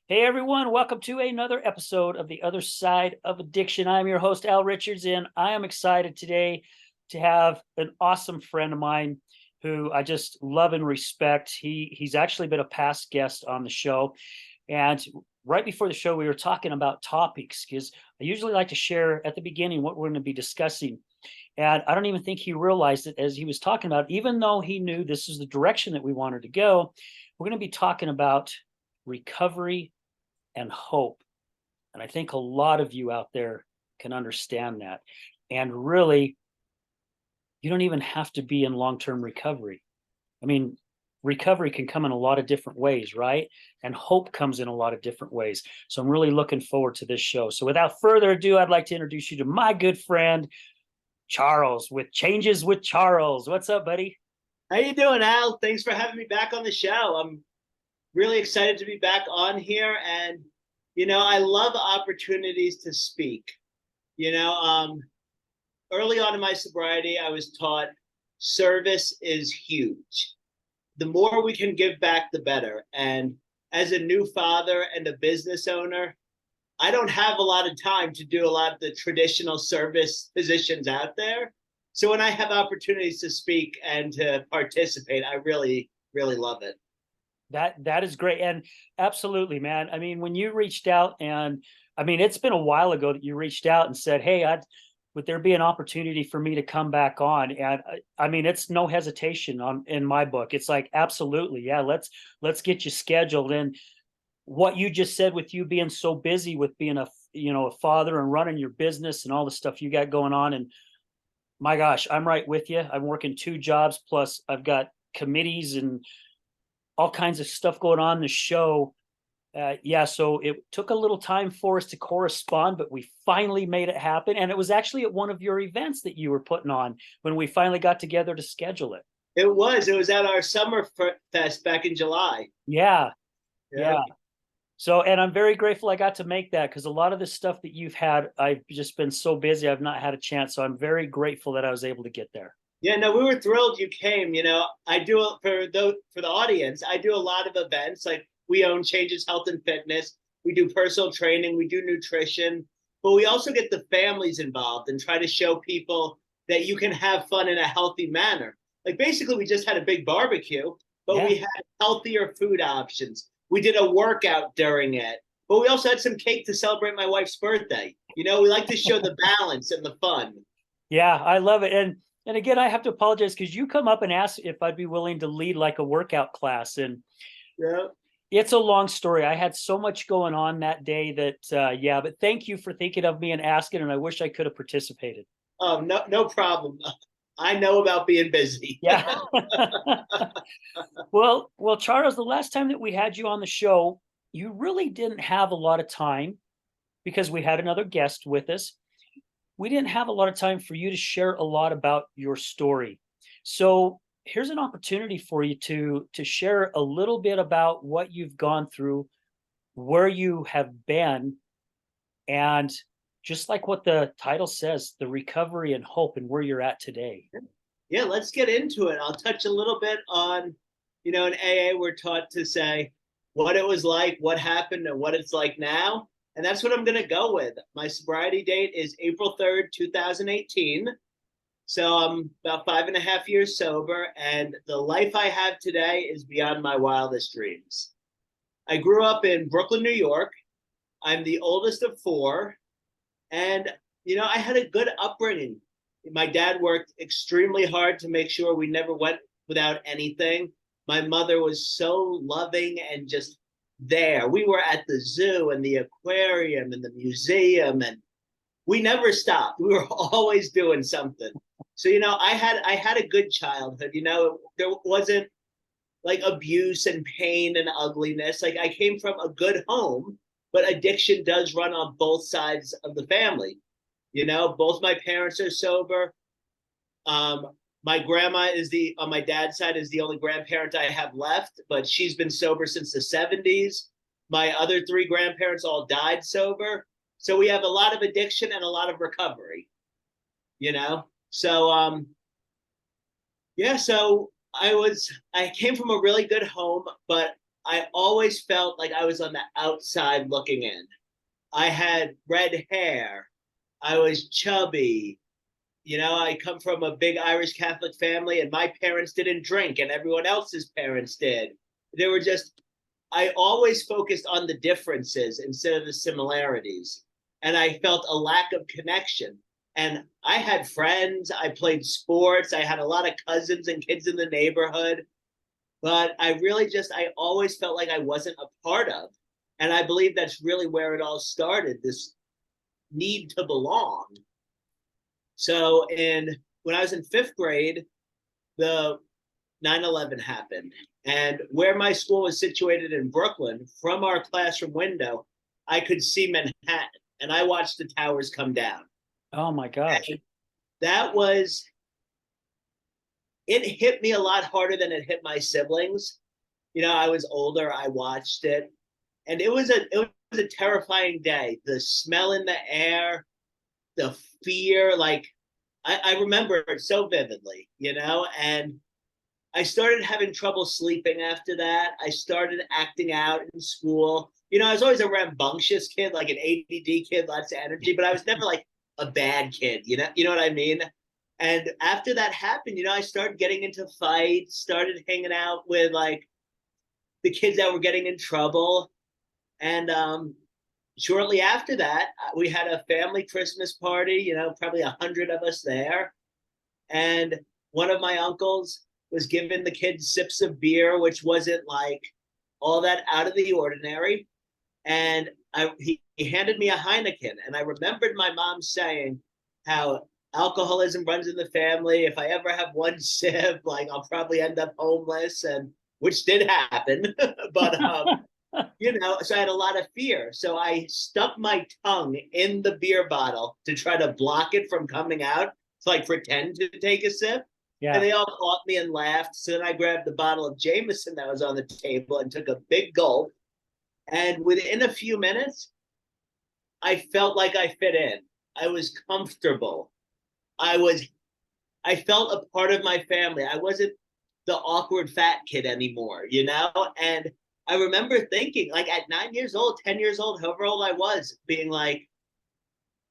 Hey everyone, welcome to another episode of The Other Side of Addiction. I'm your host, Al Richards, and I am excited today to have an awesome friend of mine who I just love and respect. He's actually been a past guest on the show. And right before the show, we were talking about topics because I usually like to share at the beginning what we're going to be discussing. And I don't even think he realized it as he was talking about, even though he knew this is the direction that we wanted to go. We're going to be talking about recovery and hope. And I think a lot of you out there can understand that. And really, you don't even have to be in long-term recovery. I mean, recovery can come in a lot of different ways, right? And hope comes in a lot of different ways. So I'm really looking forward to this show. So without further ado, I'd like to introduce you to my good friend, Charles, with Changes with Charles. What's up, buddy? How you doing, Al? Thanks for having me back on the show. I'm really excited to be back on here, and I love opportunities to speak. You know, um, Early on in my sobriety, I was taught service is huge. The more we can give back, the better. And as a new father and a business owner, I don't have a lot of time to do a lot of the traditional service positions out there. So when I have opportunities to speak and to participate, I really, really love it. That is great. And absolutely, man. I mean, when you reached out, and I mean, it's been a while ago that you reached out and said, "Hey, would there be an opportunity for me to come back on?" And I mean, it's no hesitation on in my book. It's like, absolutely, yeah, let's get you scheduled. And what you just said, with you being so busy with being a father and running your business and all the stuff you got going on, and my gosh, I'm right with you. I'm working two jobs, plus I've got committees and all kinds of stuff going on in the show. Yeah, so it took a little time for us to correspond, but we finally made it happen. And it was actually at one of your events that you were putting on when we finally got together to schedule it. It was at our summer fest back in July. Yeah, Yeah. yeah. So, and I'm very grateful I got to make that, because a lot of the stuff that you've had, I've just been so busy, I've not had a chance. So I'm very grateful that I was able to get there. Yeah, no, we were thrilled you came. I do for the audience. I do a lot of events. Like, we own Changes Health and Fitness. We do personal training. We do nutrition, but we also get the families involved and try to show people that you can have fun in a healthy manner. Like, basically, we just had a big barbecue, but Yeah. we had healthier food options. We did a workout during it, but we also had some cake to celebrate my wife's birthday. We like to show the balance and the fun. Yeah, I love it. And again, I have to apologize because you come up and ask if I'd be willing to lead like a workout class. And Yeah. it's a long story. I had so much going on that day that yeah, but thank you for thinking of me and asking, and I wish I could have participated. Oh, no, no problem. I know about being busy. Yeah. Well, Charles, the last time that we had you on the show, you really didn't have a lot of time because we had another guest with us. We didn't have a lot of time for you to share a lot about your story. So here's an opportunity for you to share a little bit about what you've gone through, where you have been, and just like what the title says, the recovery and hope, and where you're at today. Yeah, let's get into it. I'll touch a little bit on, in AA, we're taught to say what it was like, what happened, and what it's like now. And that's what I'm going to go with. My sobriety date is April 3rd, 2018. So I'm about 5.5 years sober, and the life I have today is beyond my wildest dreams. I grew up in Brooklyn, New York. I'm the oldest of four, and I had a good upbringing. My dad worked extremely hard to make sure we never went without anything. My mother was so loving and just there. We were at the zoo and the aquarium and the museum, and we never stopped. We were always doing something. So I had a good childhood. There wasn't like abuse and pain and ugliness. Like, I came from a good home, but addiction does run on both sides of the family. Both my parents are sober. My grandma is on my dad's side is the only grandparent I have left, but she's been sober since the 70s. My other three grandparents all died sober. So we have a lot of addiction and a lot of recovery, you know? So, yeah, so I came from a really good home, but I always felt like I was on the outside looking in. I had red hair. I was chubby. I come from a big Irish Catholic family, and my parents didn't drink, and everyone else's parents did. They were just, I always focused on the differences instead of the similarities. And I felt a lack of connection. And I had friends, I played sports, I had a lot of cousins and kids in the neighborhood, but I always felt like I wasn't a part of. And I believe that's really where it all started, this need to belong. So when I was in fifth grade, the 9/11 happened. And where my school was situated in Brooklyn, from our classroom window, I could see Manhattan, and I watched the towers come down. Oh my gosh. And that was, it hit me a lot harder than it hit my siblings. I was older, I watched it, and it was a terrifying day. The smell in the air, the fear, like I remember it so vividly, and I started having trouble sleeping after that. I started acting out in school. I was always a rambunctious kid, like an ADD kid, lots of energy, but I was never like a bad kid, you know what I mean? And after that happened, I started getting into fights, started hanging out with like the kids that were getting in trouble. And shortly after that, we had a family Christmas party, probably 100 of us there. And one of my uncles was giving the kids sips of beer, which wasn't like all that out of the ordinary. And he handed me a Heineken. And I remembered my mom saying how alcoholism runs in the family. If I ever have one sip, like I'll probably end up homeless, and which did happen. But so I had a lot of fear. So I stuck my tongue in the beer bottle to try to block it from coming out, to like pretend to take a sip. Yeah. And they all caught me and laughed. So then I grabbed the bottle of Jameson that was on the table and took a big gulp. And within a few minutes, I felt like I fit in. I was comfortable. I felt a part of my family. I wasn't the awkward fat kid anymore, And I remember thinking, like at 9 years old, 10 years old, however old I was, being like,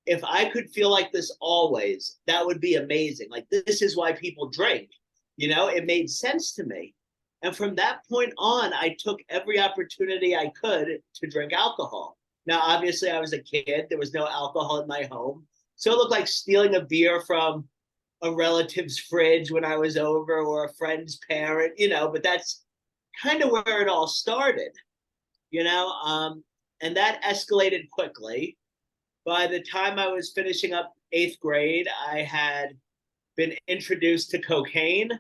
if I could feel like this always, that would be amazing. Like, this is why people drink. It made sense to me. And from that point on, I took every opportunity I could to drink alcohol. Now, obviously, I was a kid. There was no alcohol in my home. So it looked like stealing a beer from a relative's fridge when I was over, or a friend's parent, but that's kind of where it all started, and that escalated quickly. By the time I was finishing up 8th grade, I had been introduced to cocaine.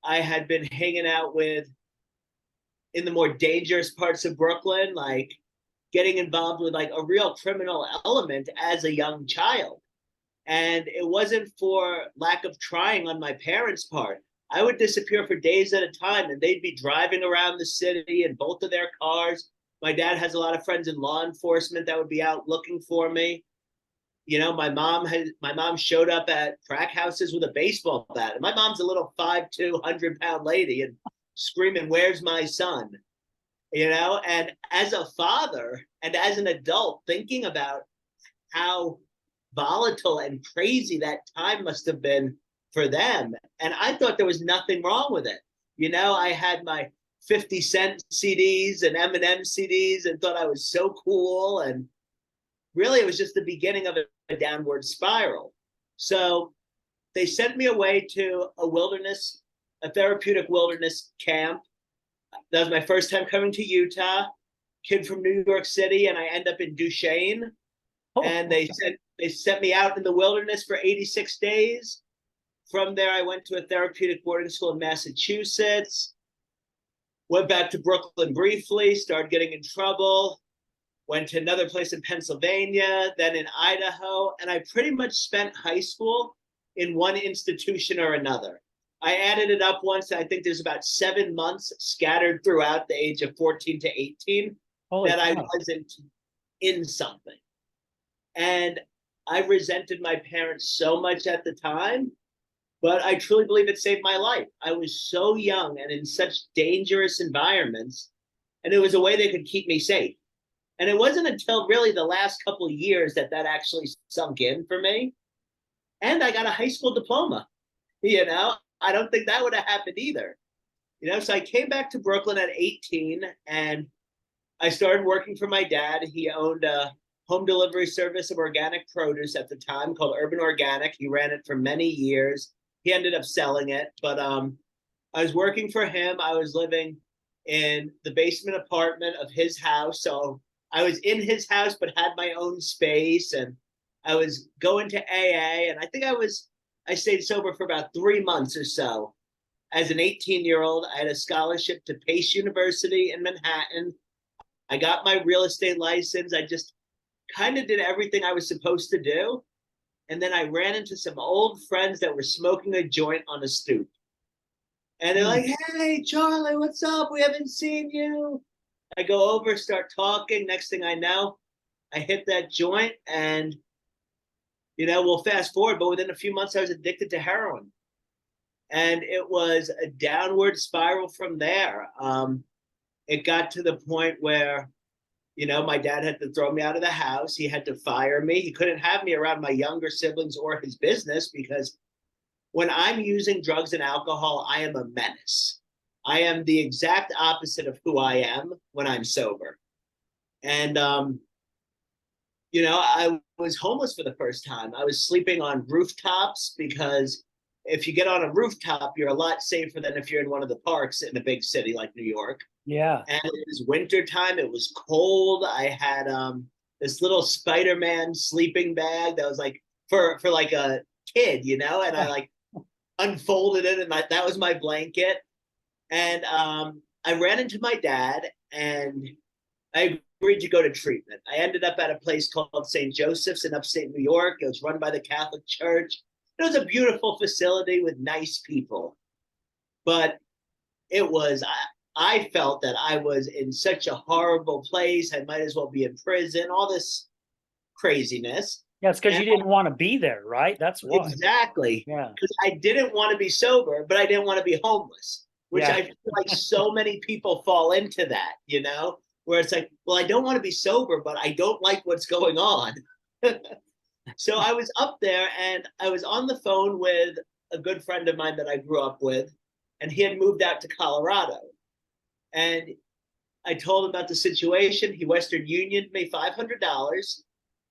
I had been hanging out in the more dangerous parts of Brooklyn, like getting involved with like a real criminal element as a young child. And it wasn't for lack of trying on my parents' part. I would disappear for days at a time, and they'd be driving around the city in both of their cars. My dad has a lot of friends in law enforcement that would be out looking for me. My mom showed up at crack houses with a baseball bat. And my mom's a little 5'2", 100-pound lady, and screaming, "Where's my son?" And as a father and as an adult, thinking about how volatile and crazy that time must have been for them. And I thought there was nothing wrong with it. I had my 50 Cent CDs and Eminem CDs and thought I was so cool. And really, it was just the beginning of a downward spiral. So they sent me away to a therapeutic wilderness camp. That was my first time coming to Utah, kid from New York City, and I end up in Duchesne. And they sent me out in the wilderness for 86 days. From there, I went to a therapeutic boarding school in Massachusetts, went back to Brooklyn briefly, started getting in trouble, went to another place in Pennsylvania, then in Idaho, and I pretty much spent high school in one institution or another. I added it up once. I think there's about 7 months scattered throughout the age of 14 to 18 that I wasn't in something. And I resented my parents so much at the time, but I truly believe it saved my life. I was so young and in such dangerous environments And it was a way they could keep me safe. And it wasn't until really the last couple of years that actually sunk in for me. And I got a high school diploma. I don't think that would have happened either. So I came back to Brooklyn at 18 and I started working for my dad. He owned a home delivery service of organic produce at the time called Urban Organic. He ran it for many years. He ended up selling it, but I was working for him. I was living in the basement apartment of his house. So I was in his house, but had my own space. And I was going to AA. And I think I stayed sober for about 3 months or so. As an 18-year-old, I had a scholarship to Pace University in Manhattan. I got my real estate license. I just kind of did everything I was supposed to do. And then I ran into some old friends that were smoking a joint on a stoop. And they're like, hey, Charlie, what's up? We haven't seen you. I go over, start talking. Next thing I know, I hit that joint and, we'll fast forward, but within a few months, I was addicted to heroin. And it was a downward spiral from there. It got to the point where, my dad had to throw me out of the house. He had to fire me. He couldn't have me around my younger siblings or his business because when I'm using drugs and alcohol, I am a menace. I am the exact opposite of who I am when I'm sober. And, I was homeless for the first time. I was sleeping on rooftops because if you get on a rooftop, you're a lot safer than if you're in one of the parks in a big city like New York. Yeah. And it was wintertime. It was cold. I had this little Spider-Man sleeping bag that was like for like a kid, and I like unfolded it and that was my blanket. And I ran into my dad and I agreed to go to treatment. I ended up at a place called St. Joseph's in upstate New York. It was run by the Catholic Church. It was a beautiful facility with nice people. But I felt that I was in such a horrible place. I might as well be in prison, all this craziness. Yeah, it's because you didn't want to be there, right? That's why. Exactly. Yeah. Because I didn't want to be sober, but I didn't want to be homeless, which I feel like so many people fall into that, where it's like, well, I don't want to be sober, but I don't like what's going on. So I was up there and I was on the phone with a good friend of mine that I grew up with, and he had moved out to Colorado. And I told him about the situation. He Western Unioned me $500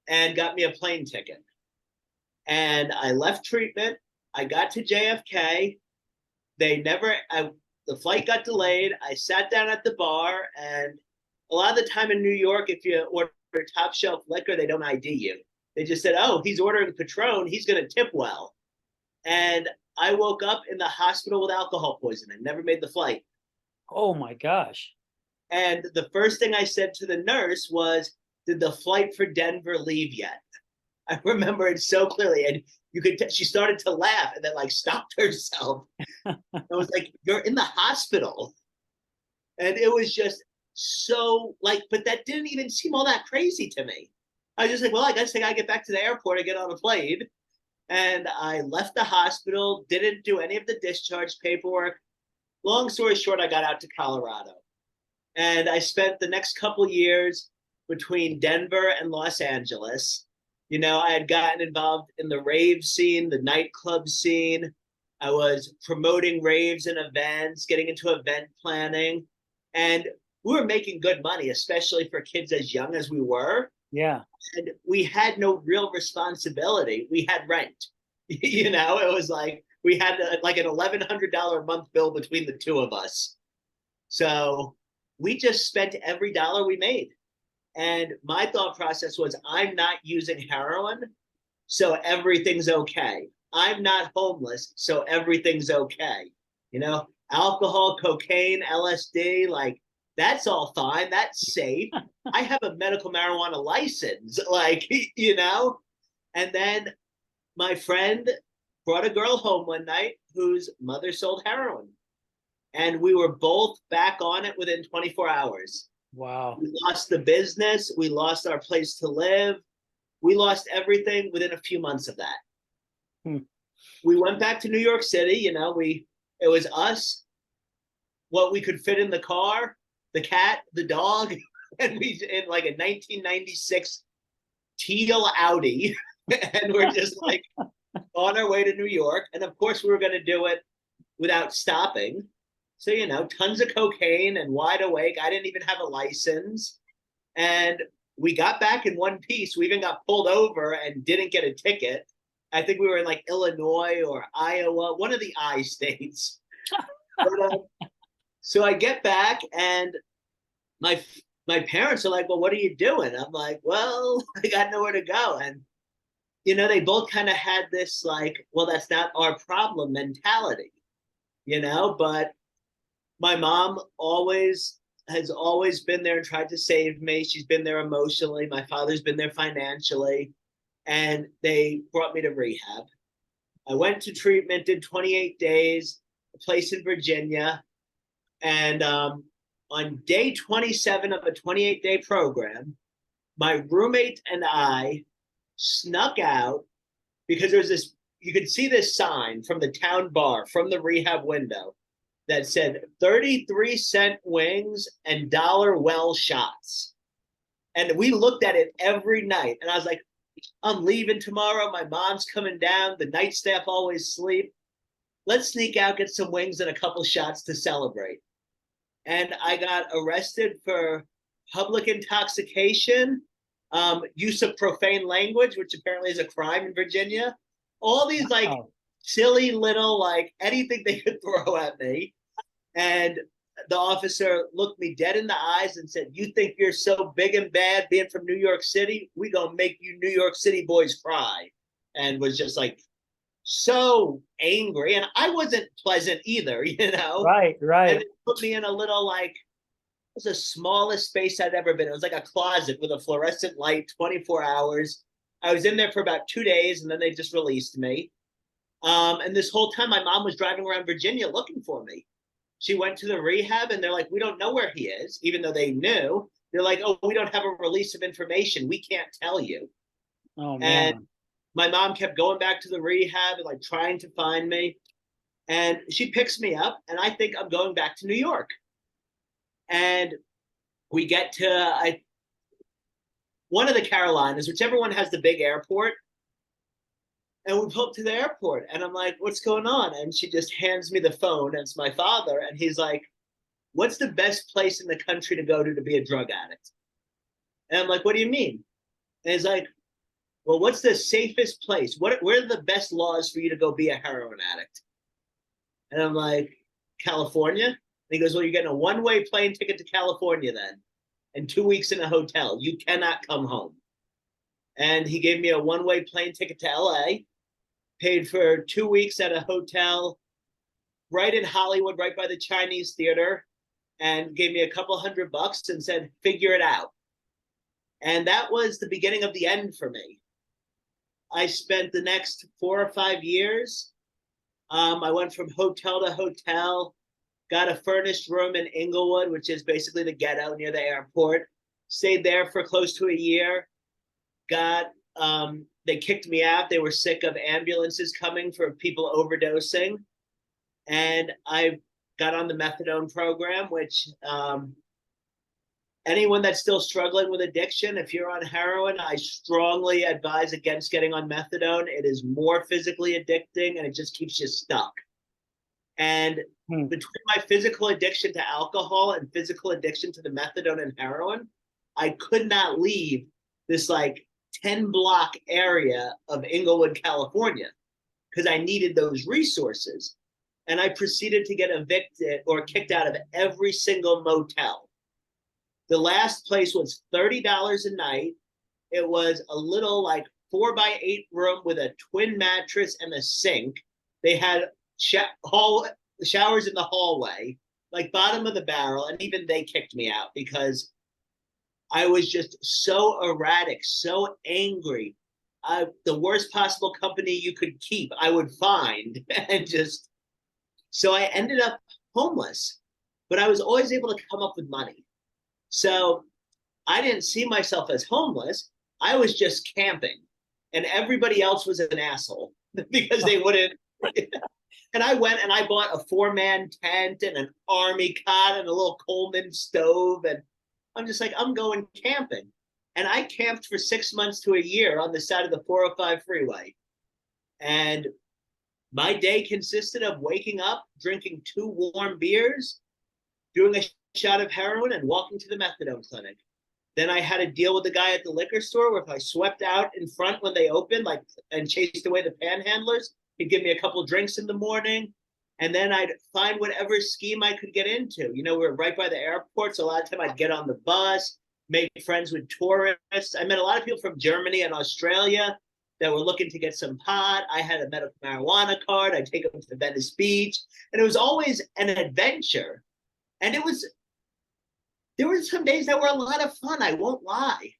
and got me a plane ticket. And I left treatment. I got to JFK. The flight got delayed. I sat down at the bar, and a lot of the time in New York, if you order top shelf liquor, they don't ID you. They just said, oh, he's ordering Patron. He's going to tip well. And I woke up in the hospital with alcohol poisoning. Never made the flight. Oh, my gosh. And the first thing I said to the nurse was, did the flight for Denver leave yet? I remember it so clearly. And she started to laugh and then like stopped herself. I was like, you're in the hospital. And it was just so like, but that didn't even seem all that crazy to me. I was just like, well, I guess I gotta get back to the airport and get on a plane. And I left the hospital, didn't do any of the discharge paperwork. Long story short, I got out to Colorado. And I spent the next couple years between Denver and Los Angeles. I had gotten involved in the rave scene, the nightclub scene. I was promoting raves and events, getting into event planning. And we were making good money, especially for kids as young as we were. Yeah. And we had no real responsibility. We had rent. It was like we had like an $1,100 a month bill between the two of us. So we just spent every dollar we made. And my thought process was, I'm not using heroin, so everything's okay. I'm not homeless, so everything's okay. Alcohol, cocaine, LSD, like that's all fine. That's safe. I have a medical marijuana license, And then my friend brought a girl home one night whose mother sold heroin. And we were both back on it within 24 hours. Wow. We lost the business. We lost our place to live. We lost everything within a few months of that. We went back to New York City. It was us, what we could fit in the car, the cat, the dog, and we in like a 1996 teal Audi, and we're just like on our way to New York. And of course, we were going to do it without stopping. So, tons of cocaine and wide awake. I didn't even have a license. And we got back in one piece. We even got pulled over and didn't get a ticket. I think we were in like Illinois or Iowa, one of the I states. But, so I get back and my parents are like, well, what are you doing? I'm like, well, I got nowhere to go. And, they both kind of had this like, well, that's not our problem mentality, but my mom has always been there and tried to save me. She's been there emotionally. My father's been there financially. And they brought me to rehab. I went to treatment, did 28 days, a place in Virginia. And on day 27 of a 28-day program, my roommate and I snuck out because there was this, you could see this sign from the town bar, from the rehab window, that said 33-cent wings and dollar well shots. And we looked at it every night. And I was like, I'm leaving tomorrow. My mom's coming down. The night staff always sleep. Let's sneak out, get some wings and a couple shots to celebrate. And I got arrested for public intoxication, use of profane language, which apparently is a crime in Virginia. All these like silly little, like anything they could throw at me. And the officer looked me dead in the eyes and said, you think you're so big and bad being from New York City? We gonna make you New York City boys cry. And was just like so angry. And I wasn't pleasant either, Right. And it put me in a little like, it was the smallest space I'd ever been. It was like a closet with a fluorescent light, 24 hours. I was in there for about 2 days and then they just released me. And this whole time my mom was driving around Virginia looking for me. She went to the rehab and they're like, we don't know where he is, even though they knew. They're like, oh, we don't have a release of information. We can't tell you. Oh, man. And my mom kept going back to the rehab and like trying to find me. And she picks me up and I think I'm going back to New York. And we get to one of the Carolinas, whichever one has the big airport. And we pull up to the airport and I'm like, what's going on? And she just hands me the phone and it's my father. And he's like, what's the best place in the country to go to be a drug addict? And I'm like, what do you mean? And he's like, well, what's the safest place? Where are the best laws for you to go be a heroin addict? And I'm like, California? And he goes, well, you're getting a one-way plane ticket to California then, and 2 weeks in a hotel. You cannot come home. And he gave me a one-way plane ticket to LA, paid for 2 weeks at a hotel right in Hollywood, right by the Chinese theater, and gave me a couple $100 and said, figure it out. And that was the beginning of the end for me. I spent the next 4 or 5 years. I went from hotel to hotel, got a furnished room in Inglewood, which is basically the ghetto near the airport. Stayed there for close to a year. They kicked me out. They were sick of ambulances coming for people overdosing. And I got on the methadone program, which anyone that's still struggling with addiction, if you're on heroin, I strongly advise against getting on methadone. It is more physically addicting and it just keeps you stuck. And between my physical addiction to alcohol and physical addiction to the methadone and heroin, I could not leave this like 10-block area of Inglewood, California, because I needed those resources. And I proceeded to get evicted or kicked out of every single motel. The last place was $30 a night. It was a little like 4x8 room with a twin mattress and a sink. They had showers in the hallway, like bottom of the barrel. And even they kicked me out because I was just so erratic, so angry. The worst possible company you could keep, I would find. And so I ended up homeless, but I was always able to come up with money. So I didn't see myself as homeless. I was just camping, and everybody else was an asshole because they wouldn't And I went and I bought a 4-man tent and an army cot and a little Coleman stove. And I'm just like, I'm going camping. And I camped for 6 months to a year on the side of the 405 freeway. And my day consisted of waking up, drinking 2 warm beers, doing a shot of heroin, and walking to the methadone clinic. Then I had to deal with the guy at the liquor store where if I swept out in front when they opened, like, and chased away the panhandlers, he'd give me a couple drinks in the morning. And then I'd find whatever scheme I could get into. You know, we're right by the airport, so a lot of time I'd get on the bus, make friends with tourists. I met a lot of people from Germany and Australia that were looking to get some pot. I had a medical marijuana card. I'd take them to Venice Beach. And it was always an adventure. And there were some days that were a lot of fun, I won't lie.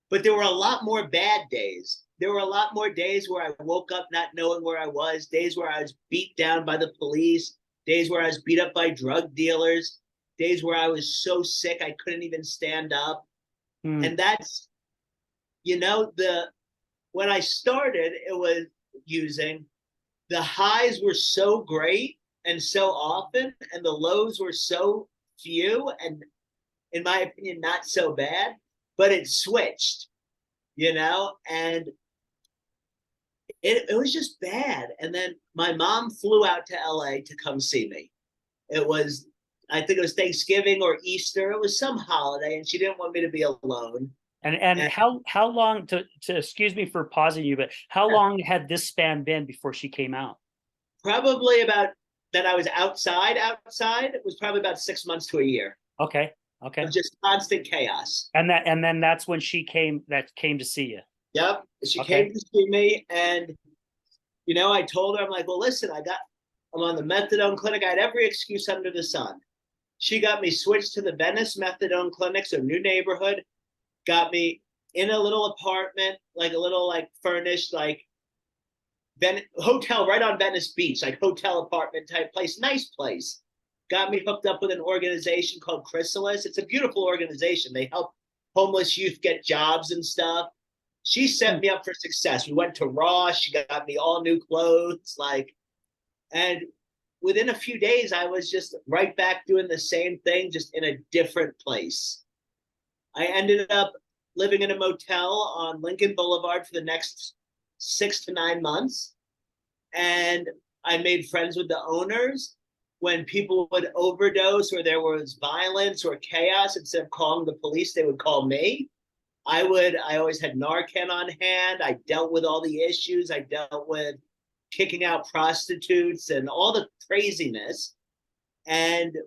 But there were a lot more bad days. There were a lot more days where I woke up not knowing where I was, days where I was beat down by the police, days where I was beat up by drug dealers, days where I was so sick I couldn't even stand up. And that's, you know, when I started, it was using, the highs were so great and so often, and the lows were so few, and in my opinion, not so bad, but it switched, you know, and it was just bad. And then my mom flew out to LA to come see me. I think it was Thanksgiving or Easter. It was some holiday, and she didn't want me to be alone. And how long, to excuse me for pausing you, but how long had this span been before she came out? Probably about that I was outside. It was probably about 6 months to a year. Okay. Of just constant chaos. And then that's when she came to see you. Yep. She came to see me, and you know, I told her, I'm like, well, listen, I'm on the methadone clinic. I had every excuse under the sun. She got me switched to the Venice methadone clinic, so new neighborhood, got me in a little apartment, like a little like furnished, like hotel right on Venice Beach, like hotel apartment type place, nice place. Got me hooked up with an organization called Chrysalis. It's a beautiful organization. They help homeless youth get jobs and stuff. She set me up for success. We went to Ross. She got me all new clothes, and within a few days, I was just right back doing the same thing, just in a different place. I ended up living in a motel on Lincoln Boulevard for the next 6 to 9 months. And I made friends with the owners. When people would overdose or there was violence or chaos, instead of calling the police, they would call me. I always had Narcan on hand. I dealt with all the issues. I dealt with kicking out prostitutes and all the craziness. And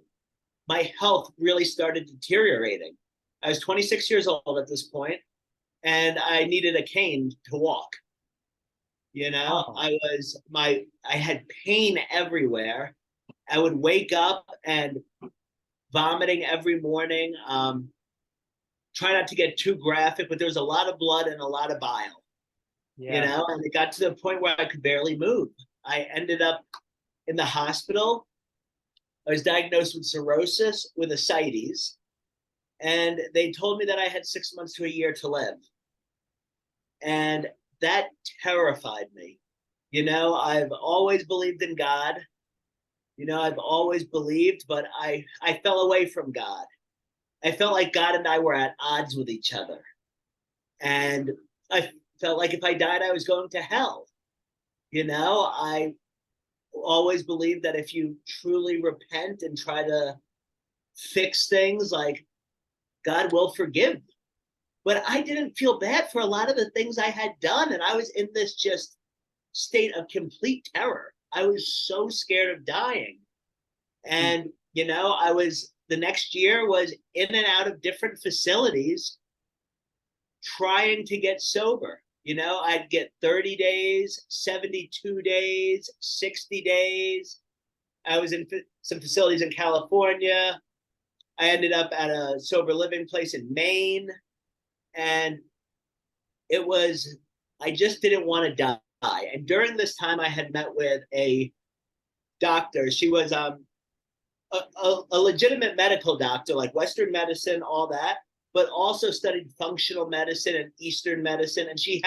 my health really started deteriorating. I was 26 years old at this point, and I needed a cane to walk. You know, I had pain everywhere. I would wake up and vomiting every morning. Try not to get too graphic, but there was a lot of blood and a lot of bile. You know, and it got to the point where I could barely move. I ended up in the hospital. I was diagnosed with cirrhosis with ascites, and they told me that I had 6 months to a year to live. And that terrified me. You know, I've always believed in God. You know, I've always believed, but I fell away from God. I felt like God and I were at odds with each other. And I felt like if I died, I was going to hell. You know, I always believed that if you truly repent and try to fix things, like, God will forgive. But I didn't feel bad for a lot of the things I had done. And I was in this just state of complete terror. I was so scared of dying. And, you know, the next year was in and out of different facilities trying to get sober. You know, I'd get 30 days, 72 days, 60 days. I was in some facilities in California. I ended up at a sober living place in Maine. And I just didn't want to die. And during this time, I had met with a doctor. She was a legitimate medical doctor, like Western medicine, all that, but also studied functional medicine and Eastern medicine. And she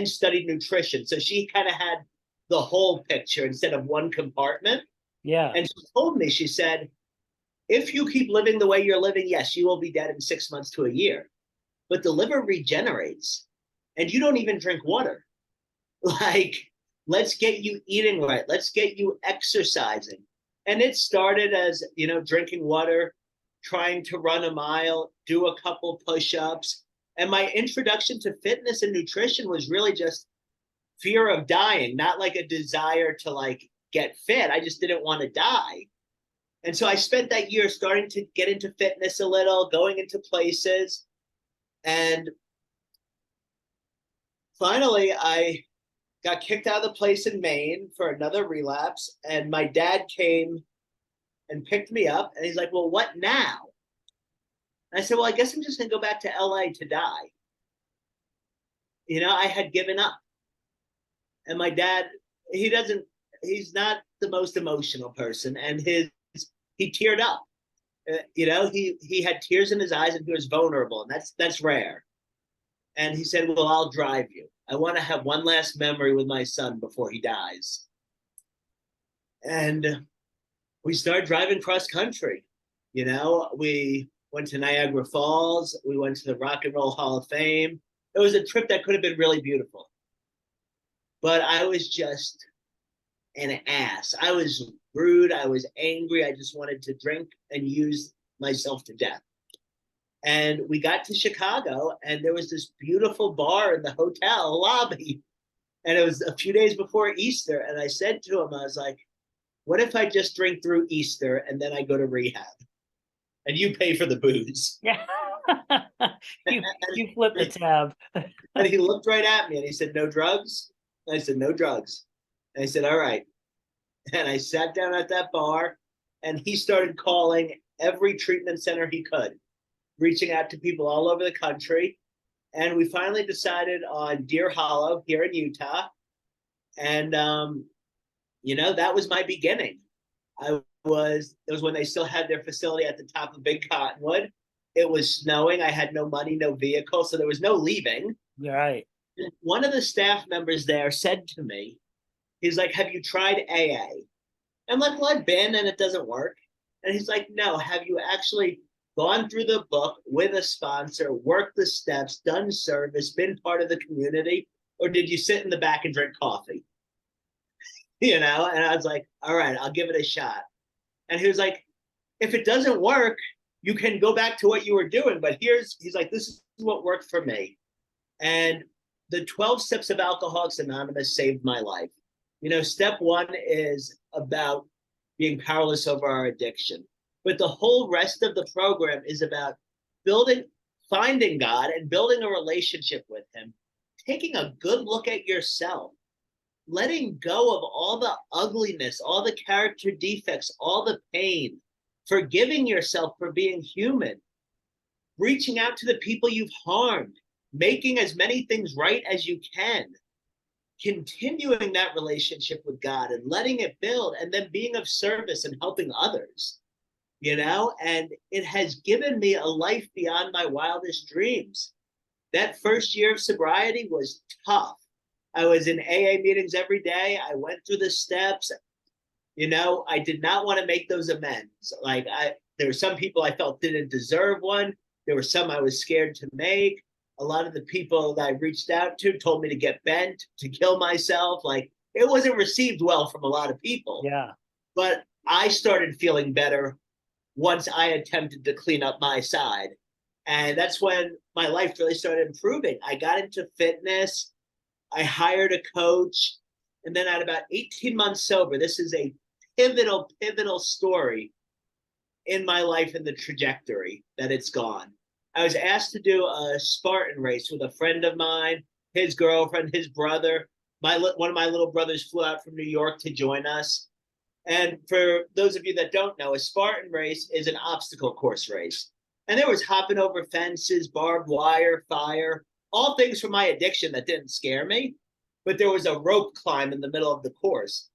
studied nutrition. So she kind of had the whole picture instead of one compartment. Yeah. And she told me, she said, if you keep living the way you're living, yes, you will be dead in 6 months to a year. But the liver regenerates and you don't even drink water. Like, let's get you eating right. Let's get you exercising. And it started as, drinking water, trying to run a mile, do a couple push-ups. And my introduction to fitness and nutrition was really just fear of dying, not like a desire to like get fit. I just didn't want to die. And so I spent that year starting to get into fitness a little, going into places. And finally, I got kicked out of the place in Maine for another relapse. And my dad came and picked me up. And he's like, well, what now? And I said, well, I guess I'm just going to go back to LA to die. I had given up. And my dad, he's not the most emotional person. And he teared up. He had tears in his eyes and he was vulnerable. And that's rare. And he said, well, I'll drive you. I want to have one last memory with my son before he dies. And we started driving cross country. We went to Niagara Falls. We went to the Rock and Roll Hall of Fame. It was a trip that could have been really beautiful. But I was just an ass. I was rude. I was angry. I just wanted to drink and use myself to death. And we got to Chicago, and there was this beautiful bar in the hotel lobby. And it was a few days before Easter. And I said to him, I was like, what if I just drink through Easter and then I go to rehab? And you pay for the booze. Yeah. you flip the tab. And he looked right at me and he said, no drugs? And I said, no drugs. And I said, all right. And I sat down at that bar and he started calling every treatment center he could, reaching out to people all over the country. And we finally decided on Deer Hollow here in Utah. And, that was my beginning. It was when they still had their facility at the top of Big Cottonwood. It was snowing. I had no money, no vehicle. So there was no leaving. Right. One of the staff members there said to me, he's like, have you tried AA? I'm like, well, I've been and it doesn't work. And he's like, no, have you actually gone through the book with a sponsor, worked the steps, done service, been part of the community? Or did you sit in the back and drink coffee? And I was like, all right, I'll give it a shot. And he was like, if it doesn't work, you can go back to what you were doing. But he's like, this is what worked for me. And the 12 steps of Alcoholics Anonymous saved my life. Step one is about being powerless over our addiction. But the whole rest of the program is about finding God and building a relationship with him, taking a good look at yourself, letting go of all the ugliness, all the character defects, all the pain, forgiving yourself for being human, reaching out to the people you've harmed, making as many things right as you can, continuing that relationship with God and letting it build, and then being of service and helping others, and it has given me a life beyond my wildest dreams. That first year of sobriety was tough. I was in AA meetings every day. I went through the steps. I did not want to make those amends. There were some people I felt didn't deserve one. There were some I was scared to make. A lot of the people that I reached out to told me to get bent, to kill myself. It wasn't received well from a lot of people. Yeah. But I started feeling better once I attempted to clean up my side. And that's when my life really started improving. I got into fitness. I hired a coach. And then at about 18 months sober, this is a pivotal story in my life and the trajectory that it's gone. I was asked to do a Spartan race with a friend of mine, his girlfriend, his brother. One of my little brothers flew out from New York to join us. And for those of you that don't know, a Spartan race is an obstacle course race. And there was hopping over fences, barbed wire, fire, all things from my addiction that didn't scare me. But there was a rope climb in the middle of the course.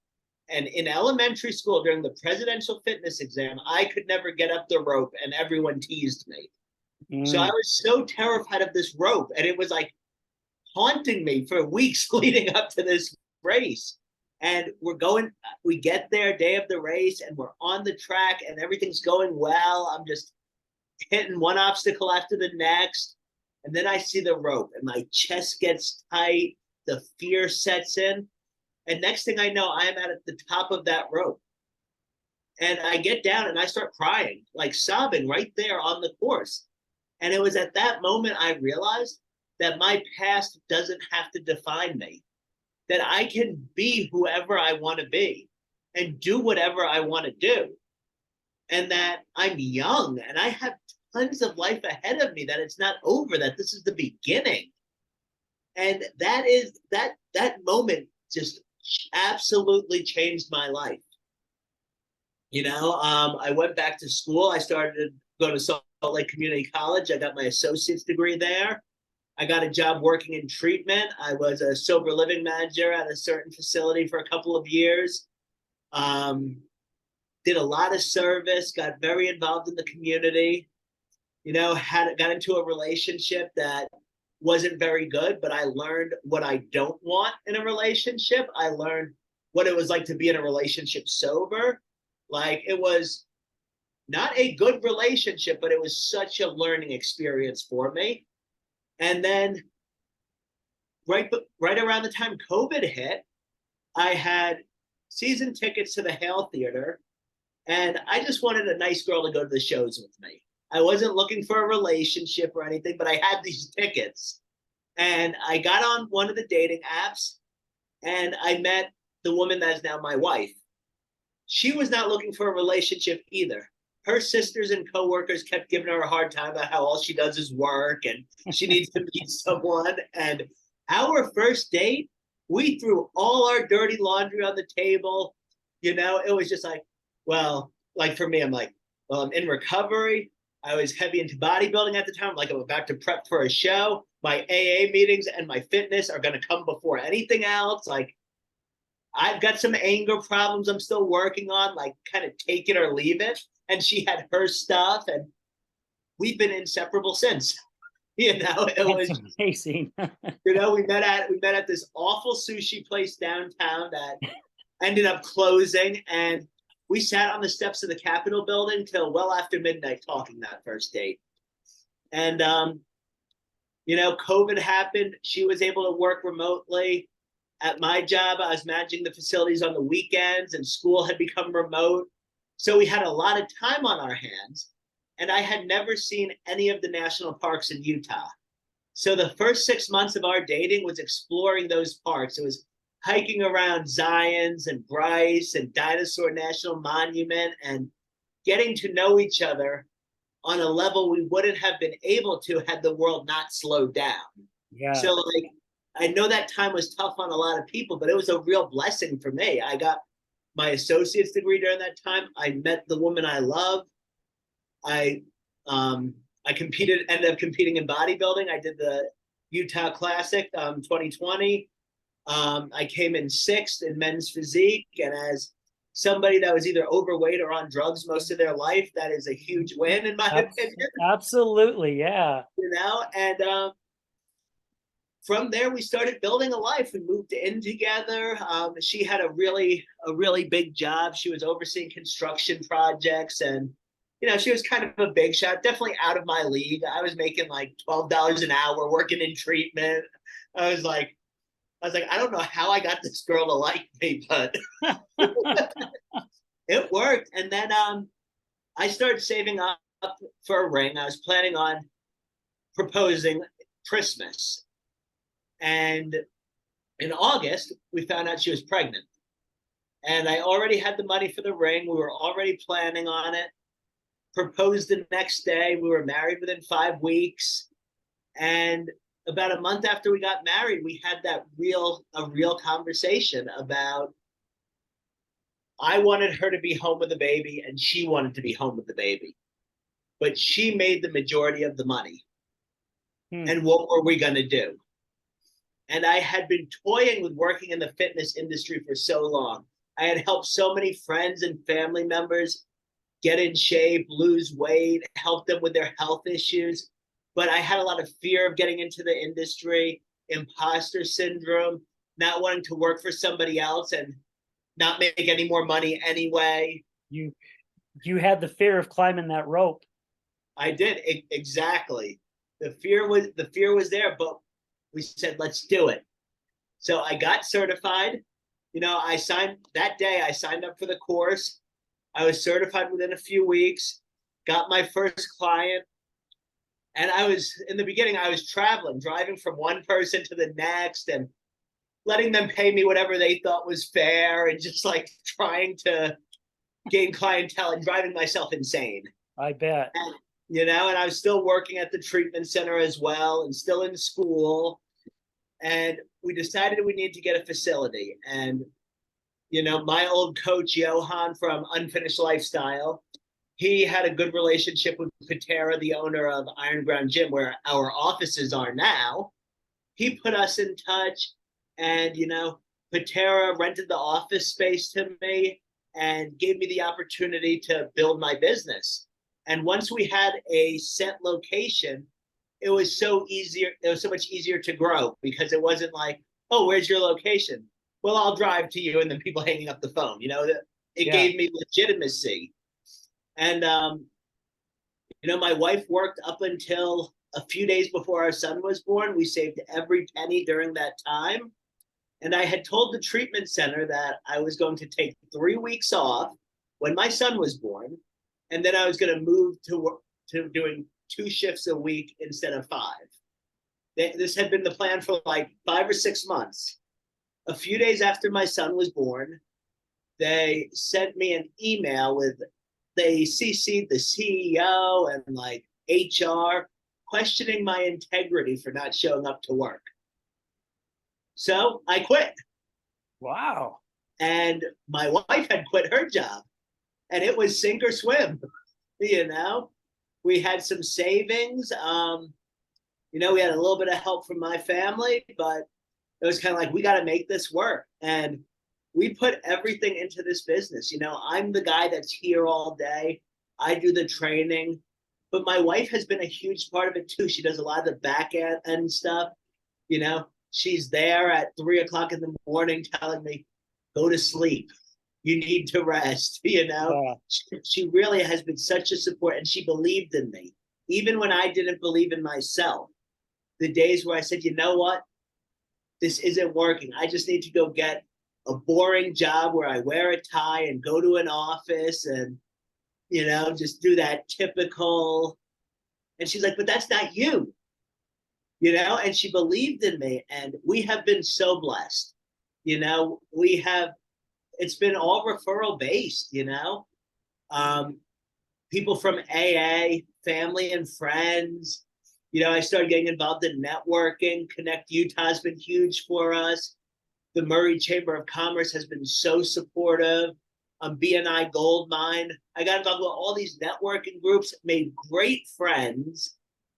And in elementary school, during the presidential fitness exam, I could never get up the rope and everyone teased me. So I was so terrified of this rope, and it was haunting me for weeks leading up to this race. And we get there day of the race and we're on the track and everything's going well. I'm just hitting one obstacle after the next. And then I see the rope and my chest gets tight. The fear sets in. And next thing I know, I am at the top of that rope. And I get down and I start crying, like sobbing right there on the course. And it was at that moment I realized that my past doesn't have to define me, that I can be whoever I want to be and do whatever I want to do. And that I'm young and I have tons of life ahead of me, that it's not over, that this is the beginning. And that moment just absolutely changed my life. I went back to school. I started to go to Salt Lake Community College. I got my associate's degree there. I got a job working in treatment. I was a sober living manager at a certain facility for a couple of years. Did a lot of service, got very involved in the community, got into a relationship that wasn't very good, but I learned what I don't want in a relationship. I learned what it was like to be in a relationship sober. Like, it was not a good relationship, but it was such a learning experience for me. And then right around the time COVID hit, I had season tickets to the Hale Theater, and I just wanted a nice girl to go to the shows with me. I wasn't looking for a relationship or anything, but I had these tickets. And I got on one of the dating apps, and I met the woman that is now my wife. She was not looking for a relationship either. Her sisters and coworkers kept giving her a hard time about how all she does is work and she needs to meet someone. And our first date, we threw all our dirty laundry on the table. It was just like, well, like for me, I'm like, well, I'm in recovery. I was heavy into bodybuilding at the time. Like, I'm about to prep for a show. My AA meetings and my fitness are going to come before anything else. Like, I've got some anger problems I'm still working on, like, kind of take it or leave it. And she had her stuff, and we've been inseparable since. It was amazing. we met at this awful sushi place downtown that ended up closing, and we sat on the steps of the Capitol building till well after midnight talking that first date. And COVID happened. She was able to work remotely. At my job, I was managing the facilities on the weekends, and school had become remote. So we had a lot of time on our hands, and I had never seen any of the national parks in Utah. So the first 6 months of our dating was exploring those parks. It was hiking around Zions and Bryce and Dinosaur National Monument and getting to know each other on a level we wouldn't have been able to had the world not slowed down. Yeah. So, like, I know that time was tough on a lot of people, but it was a real blessing for me. I got my associate's degree during that time. I met the woman I love. I ended up competing in bodybuilding. I did the Utah Classic 2020. I came in 6th in men's physique, and as somebody that was either overweight or on drugs most of their life, that is a huge win in my opinion. Absolutely, yeah. And from there, we started building a life. We moved in together. She had a really big job. She was overseeing construction projects, and she was kind of a big shot, definitely out of my league. I was making like $12 an hour working in treatment. I was like, I don't know how I got this girl to like me, but it worked. And then I started saving up for a ring. I was planning on proposing Christmas. And in August, we found out she was pregnant. And I already had the money for the ring. We were already planning on it. Proposed the next day. We were married within 5 weeks. And about a month after we got married, we had a real conversation about, I wanted her to be home with the baby and she wanted to be home with the baby. But she made the majority of the money. And what were we going to do? And I had been toying with working in the fitness industry for so long. I had helped so many friends and family members get in shape, lose weight, help them with their health issues. But I had a lot of fear of getting into the industry, imposter syndrome, not wanting to work for somebody else and not make any more money anyway. You you had the fear of climbing that rope. I did exactly. The fear was there, but we said let's do it. So I got certified. I signed that day. I signed up for the course. I was certified within a few weeks. Got my first client. And I was in the beginning, I was traveling, driving from one person to the next and letting them pay me whatever they thought was fair and just like trying to gain clientele and driving myself insane. I bet. And I was still working at the treatment center as well and still in school. And we decided we needed to get a facility. And, my old coach, Johan from Unfinished Lifestyle, he had a good relationship with Patera, the owner of Iron Ground Gym, where our offices are now. He put us in touch, and Patera rented the office space to me and gave me the opportunity to build my business. And once we had a set location, it was so much easier to grow, because it wasn't like, oh, where's your location? Well, I'll drive to you, and then people hanging up the phone. It gave me legitimacy. And my wife worked up until a few days before our son was born. We saved every penny during that time. And I had told the treatment center that I was going to take 3 weeks off when my son was born, and then I was going to move to doing 2 shifts a week instead of 5. This had been the plan for like 5 or 6 months. A few days after my son was born, they sent me an email they CC'd the CEO and like HR questioning my integrity for not showing up to work. So I quit. Wow. And my wife had quit her job, and it was sink or swim. We had some savings. We had a little bit of help from my family, but it was kind of like, we got to make this work. And we put everything into this business. I'm the guy that's here all day. I do the training, but my wife has been a huge part of it too. She does a lot of the back end stuff. She's there at 3:00 in the morning telling me, go to sleep. You need to rest. Yeah. She really has been such a support, and she believed in me. Even when I didn't believe in myself, the days where I said, you know what, this isn't working. I just need to go get a boring job where I wear a tie and go to an office and, just do that typical. And she's like, but that's not you, and she believed in me. And we have been so blessed. It's been all referral based, people from AA, family and friends. I started getting involved in networking. Connect Utah's been huge for us. The Murray Chamber of Commerce has been so supportive. BNI Gold Mine. I got involved with all these networking groups, made great friends,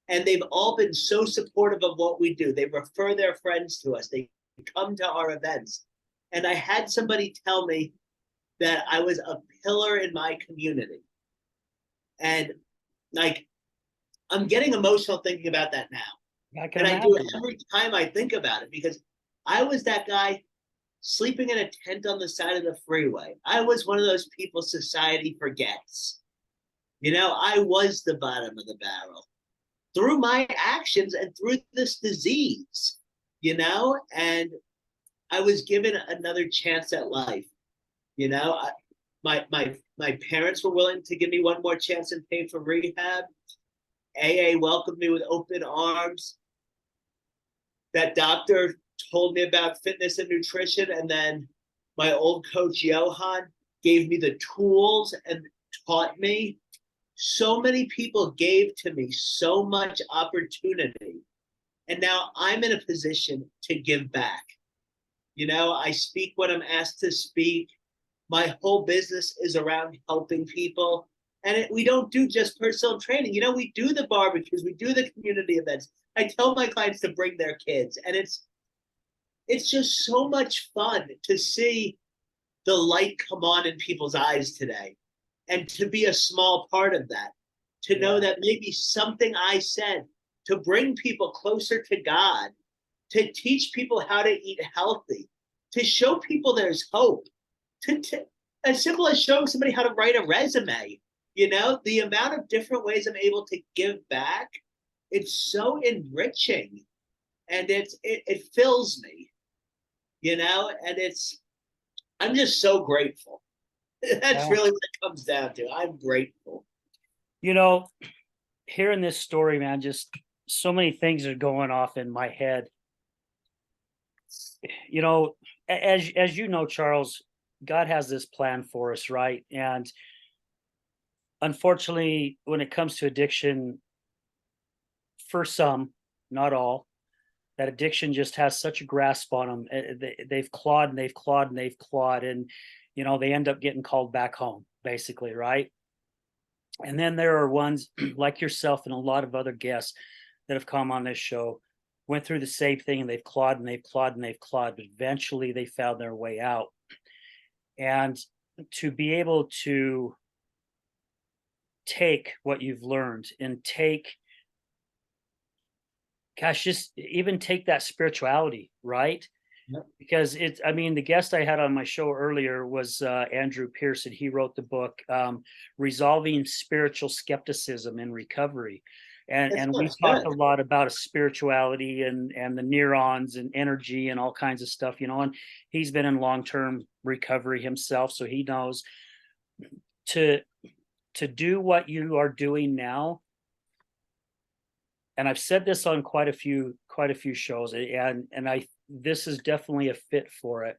and they've all been so supportive of what we do. They refer their friends to us. They come to our events. And I had somebody tell me that I was a pillar in my community. And like, I'm getting emotional thinking about that now. I can And I imagine. do every time I think about it, because I was that guy sleeping in a tent on the side of the freeway. I was one of those people society forgets. I was the bottom of the barrel through my actions and through this disease, and I was given another chance at life. My parents were willing to give me one more chance and pay for rehab. AA welcomed me with open arms. That doctor told me about fitness and nutrition, and then my old coach Johan gave me the tools and taught me. So many people gave to me so much opportunity, and now I'm in a position to give back. I speak when I'm asked to speak. My whole business is around helping people. And we don't do just personal training. We do the barbecues, we do the community events. I tell my clients to bring their kids. And it's just so much fun to see the light come on in people's eyes today, and to be a small part of that, to know that maybe something I said to bring people closer to God, to teach people how to eat healthy, to show people there's hope, as simple as showing somebody how to write a resume. You know, the amount of different ways I'm able to give back, it's so enriching, and it fills me, you know, and I'm just so grateful. That's Yeah. really what it comes down to. I'm grateful. You know, hearing this story, man, just so many things are going off in my head. You know, as you know, Charles, God has this plan for us, right? And unfortunately, when it comes to addiction, for some, not all, that addiction just has such a grasp on them. They've clawed and they've clawed and they've clawed, and you know they end up getting called back home, basically, right? And then there are ones like yourself and a lot of other guests that have come on this show, went through the same thing, and they've clawed and they've clawed and they've clawed, but eventually they found their way out. And to be able to take what you've learned and take, gosh, just even take that spirituality, right? Yep. Because it's, I mean, the guest I had on my show earlier was Andrew Pearson. He wrote the book Resolving Spiritual Skepticism in Recovery. That And we sounds talked good. a lot about spirituality and the neurons and energy and all kinds of stuff, you know, and he's been in long-term recovery himself, so he knows to do what you are doing now. And I've said this on quite a few shows, and I this is definitely a fit for it.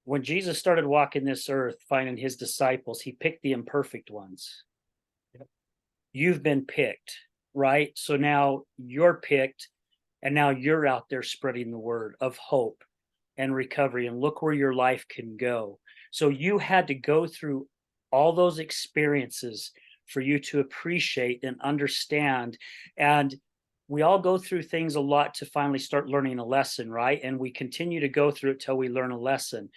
When Jesus started walking this earth, finding his disciples, he picked the imperfect ones. Yep. You've been picked, right? So now you're picked, and now you're out there spreading the word of hope and recovery, and look where your life can go. So you had to go through all those experiences for you to appreciate and understand. And we all go through things a lot to finally start learning a lesson, right? And we continue to go through it till we learn a lesson.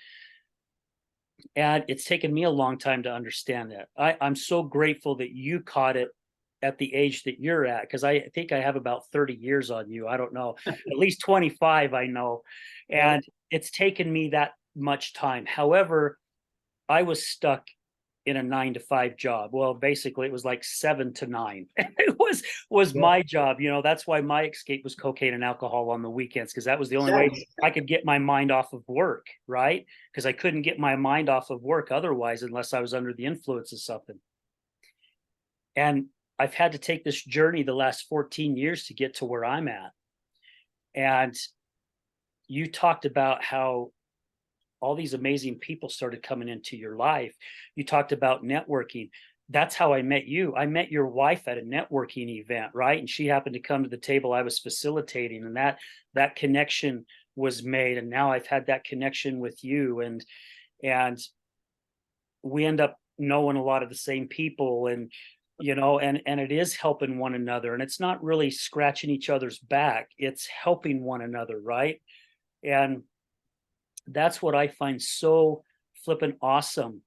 And it's taken me a long time to understand that. I'm so grateful that you caught it at the age that you're at, because I think I have about 30 years on you. I don't know, at least 25, I know. Yeah. And it's taken me that much time. However, I was stuck in a 9 to 5 job. Well, basically it was like 7 to 9. It was Yeah. my job. You know, that's why my escape was cocaine and alcohol on the weekends, because that was the only way Sense. I could get my mind off of work, right? Because I couldn't get my mind off of work otherwise unless I was under the influence of something. And I've had to take this journey the last 14 years to get to where I'm at. And you talked about how all these amazing people started coming into your life. You talked about networking. That's how I met you. I met your wife at a networking event, right? And she happened to come to the table I was facilitating, and that connection was made. And now I've had that connection with you, and we end up knowing a lot of the same people, and you know, and it is helping one another, and it's not really scratching each other's back. It's helping one another, right? And that's what I find so flippin' awesome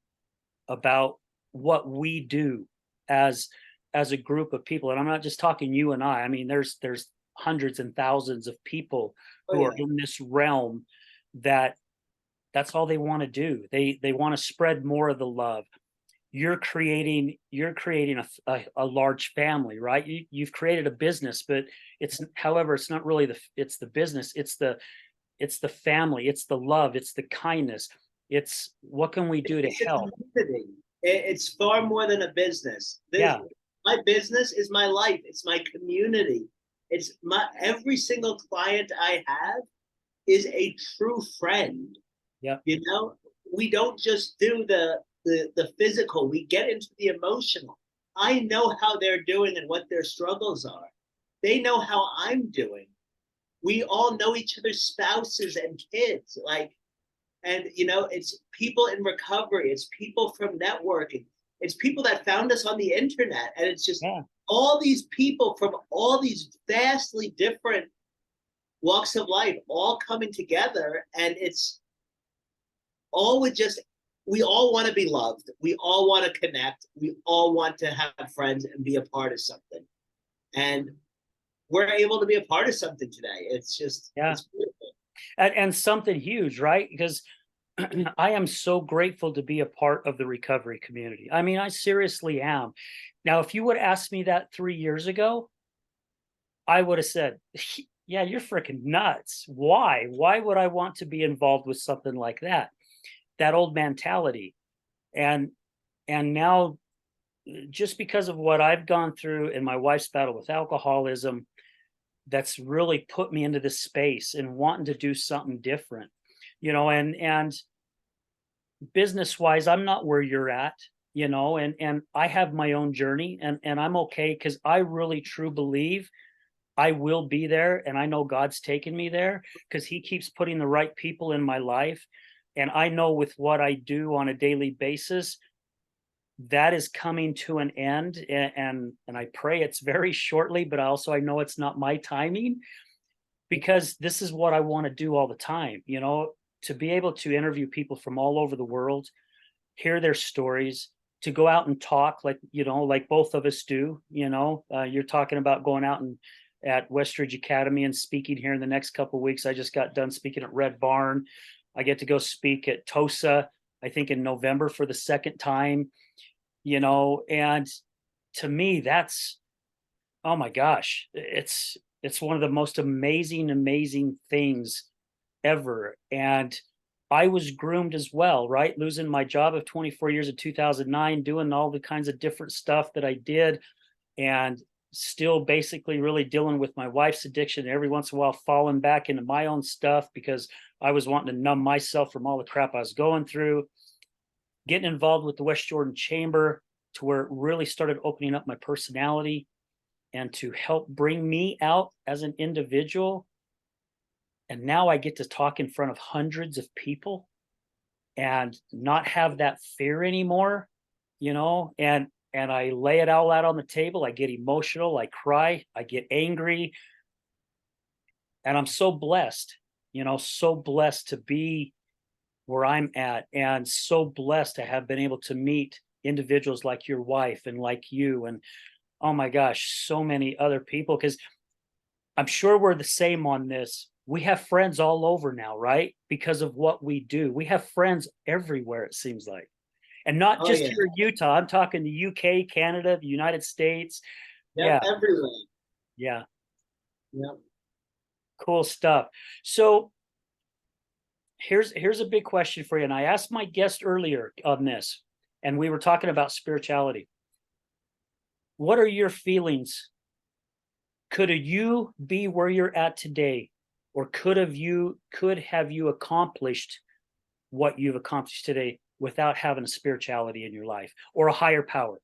about what we do as a group of people. And I'm not just talking you and I mean, there's hundreds and thousands of people Oh who are yeah. in this realm that that's all they want to do. They want to spread more of the love. You're creating a large family, right? You've created a business, but however, it's not really it's the business, it's the family, it's the love, it's the kindness. It's what can we do to It's a help? community. It's far more than a business. Yeah, My business is my life. It's my community. It's my every single client I have is a true friend. yeah, You know, we don't just do the physical. We get into the emotional. I know how they're doing and what their struggles are. They know how I'm doing. We all know each other's spouses and kids. Like, and you know, it's people in recovery, it's people from networking, it's people that found us on the internet, and it's just yeah. all these people from all these vastly different walks of life all coming together, and it's all with just we all want to be loved, we all want to connect, we all want to have friends and be a part of something, and we're able to be a part of something today. It's just Yeah. it's beautiful. And something huge, right? Because I am so grateful to be a part of the recovery community. I mean, I seriously am. Now, if you would ask me that 3 years ago, I would have said, "Yeah, you're freaking nuts. Why? Why would I want to be involved with something like that?" That old mentality. And now, just because of what I've gone through and my wife's battle with alcoholism, that's really put me into this space and wanting to do something different. And business wise, I'm not where you're at, and I have my own journey, and I'm okay because I really true believe I will be there, and I know God's taken me there because He keeps putting the right people in my life. And I know with what I do on a daily basis, that is coming to an end. And I pray it's very shortly, but also I know it's not my timing because this is what I want to do all the time, to be able to interview people from all over the world, hear their stories, to go out and talk like both of us do. You're talking about going out and at Westridge Academy and speaking here in the next couple of weeks. I just got done speaking at Red Barn. I get to go speak at TOSA, I think in November for the second time, and to me, that's, oh my gosh, it's one of the most amazing things ever. And I was groomed as well, right? Losing my job of 24 years in 2009, doing all the kinds of different stuff that I did, and still basically really dealing with my wife's addiction, every once in a while falling back into my own stuff because I was wanting to numb myself from all the crap I was going through, getting involved with the West Jordan Chamber to where it really started opening up my personality and to help bring me out as an individual. And now I get to talk in front of hundreds of people and not have that fear anymore, and I lay it all out on the table. I get emotional, I cry, I get angry, and I'm so blessed, so blessed to be where I'm at, and so blessed to have been able to meet individuals like your wife and like you, and oh my gosh, so many other people, because I'm sure we're the same on this. We have friends all over now, right? Because of what we do. We have friends everywhere, it seems like. And not Oh just yeah. here in Utah. I'm talking the UK, Canada, the United States. Yep. Yeah, Everywhere. yeah, Yep. cool stuff. So here's a big question for you. And I asked my guest earlier on this, and we were talking about spirituality. What are your feelings? Could you be where you're at today? Or could have you accomplished what you've accomplished today without having a spirituality in your life or a higher power?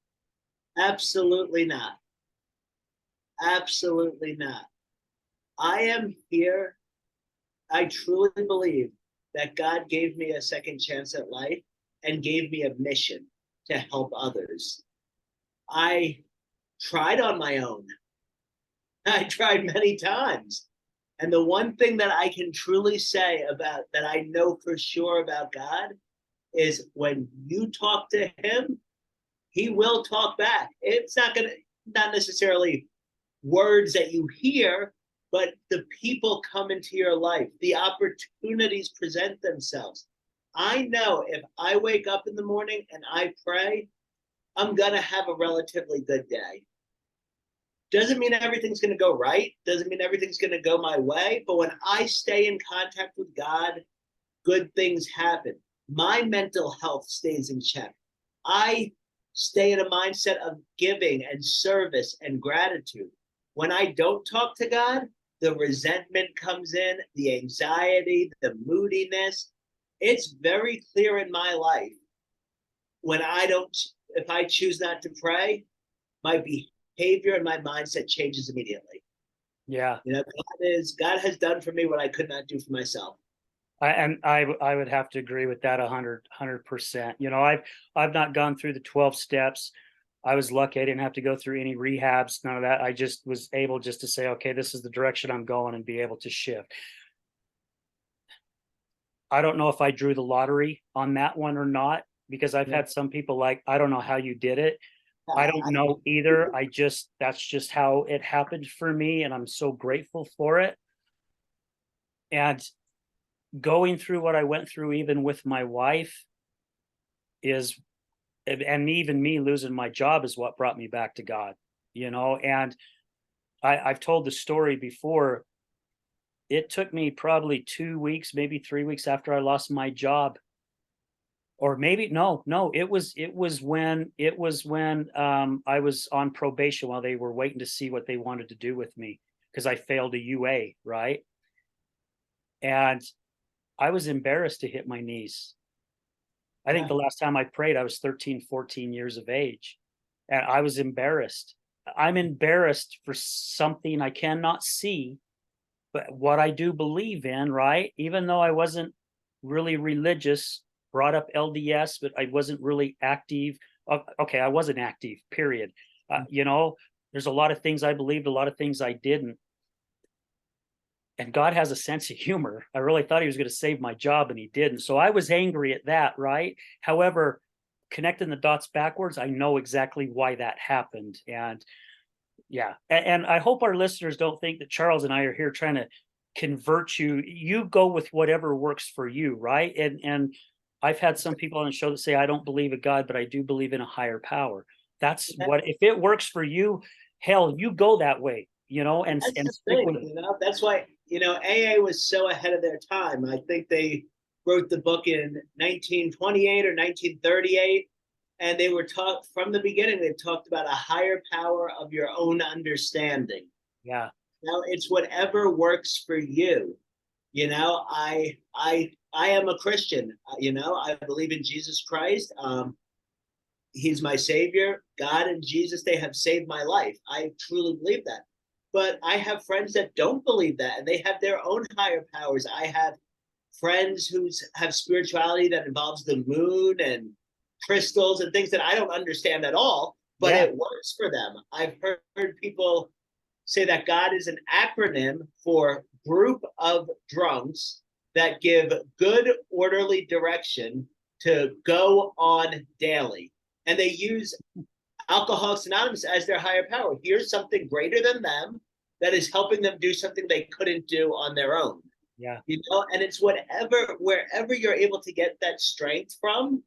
Absolutely not. Absolutely not. I am here. I truly believe that God gave me a second chance at life and gave me a mission to help others. I tried on my own. I tried many times. And the one thing that I can truly say about that I know for sure about God is when you talk to him, he will talk back. It's not necessarily words that you hear, but the people come into your life. The opportunities present themselves. I know if I wake up in the morning and I pray, I'm going to have a relatively good day. Doesn't mean everything's going to go right. Doesn't mean everything's going to go my way. But when I stay in contact with God, good things happen. My mental health stays in check. I stay in a mindset of giving and service and gratitude. When I don't talk to God, the resentment comes in, the anxiety, the moodiness. It's very clear in my life when if I choose not to pray, my behavior and my mindset changes immediately. Yeah. God has done for me what I could not do for myself. I would have to agree with that 100%. I've not gone through the 12 steps. I was lucky I didn't have to go through any rehabs, none of that. I just was able just to say, okay, this is the direction I'm going, and be able to shift. I don't know if I drew the lottery on that one or not, because I've had some people like, I don't know how you did it. I don't know either. That's just how it happened for me, and I'm so grateful for it. And going through what I went through, even with my wife, is and even me losing my job is what brought me back to God, you know. And I've told the story before. It took me probably 2 weeks, maybe 3 weeks after I lost my job, or maybe no, it was when I was on probation while they were waiting to see what they wanted to do with me because I failed a UA, right? And I was embarrassed to hit my knees. I think Yeah. the last time I prayed, I was 13, 14 years of age, and I was embarrassed. I'm embarrassed for something I cannot see, but what I do believe in, right? Even though I wasn't really religious, brought up LDS, but I wasn't really active. Okay, I wasn't active, period. You know, there's a lot of things I believed, a lot of things I didn't. And God has a sense of humor. I really thought he was going to save my job and he didn't. So I was angry at that, right? However, connecting the dots backwards, I know exactly why that happened. And yeah, and I hope our listeners don't think that Charles and I are here trying to convert you. You go with whatever works for you, right? And I've had some people on the show that say I don't believe in God, but I do believe in a higher power. That's what if it works for you, hell, you go that way, you know, and That's and the stick with thing, it. you know. That's why, you know, AA was so ahead of their time. I think they wrote the book in 1928 or 1938, and they were taught from the beginning. They talked about a higher power of your own understanding. Yeah, Now it's whatever works for you. You know, I am a Christian. You know, I believe in Jesus Christ. He's my savior. God and Jesus, they have saved my life. I truly believe that. But I have friends that don't believe that, and they have their own higher powers. I have friends who have spirituality that involves the moon and crystals and things that I don't understand at all, but yeah, it works for them. I've heard people say that God is an acronym for group of drunks that give good, orderly direction to go on daily. And they use Alcoholics Anonymous as their higher power. Here's something greater than them that is helping them do something they couldn't do on their own. yeah, You know, and it's wherever you're able to get that strength from,